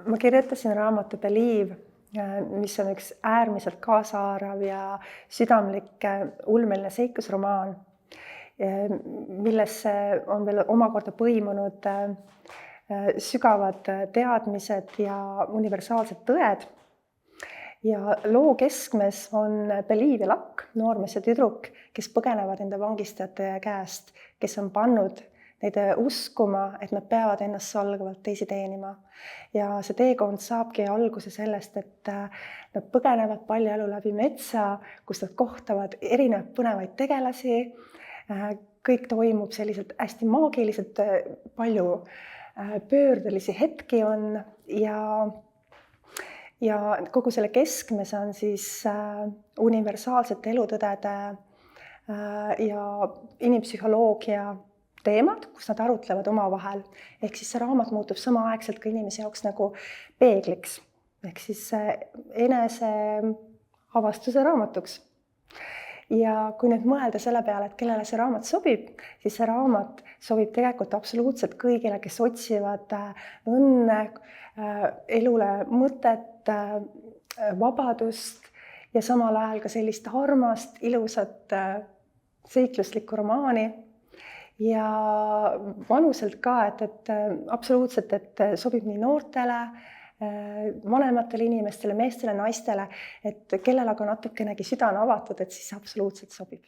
Ma kirjutasin raamatu Believe, mis on üks äärmiselt kaasaarv ja südamlik ulmeline seiklusromaan, millesse on veel omakorda põimunud sügavad teadmised ja universaalsed tõed. Ja loo keskmes on Believe ja Luck, noormees ja tüdruk, kes põgenevad enda vangistajate käest, kes on pannud neid uskuma, et nad peavad ennast salgavalt teisi teenima. Ja see teekond saabki alguse sellest, et nad põgenevad paljajalu läbi metsa, kus nad kohtavad erinevaid põnevaid tegelasi. Kõik toimub selliselt hästi maagiliselt, palju pöördelisi hetki on ja kogu selle keskmes on siis universaalsete elutõdede ja inimpsühholoogia teemad, kus nad arutlevad omavahel. Ehk siis see raamat muutub samaaegselt ka inimese jaoks nagu peegliks. Ehk siis enese avastuse raamatuks. Ja kui nüüd mõelda selle peale, et kellele see raamat sobib, siis see raamat sobib tegelikult absoluutselt kõigile, kes otsivad õnne, elule mõtet, vabadust ja samal ajal ka sellist armast, ilusat seikluslikku romaani. Ja vanuselt ka, et absoluutselt, et sobib nii noortele, vanematele inimestele, meestele, naistele, et kellel aga natukenegi süda on avatud, et siis absoluutselt sobib.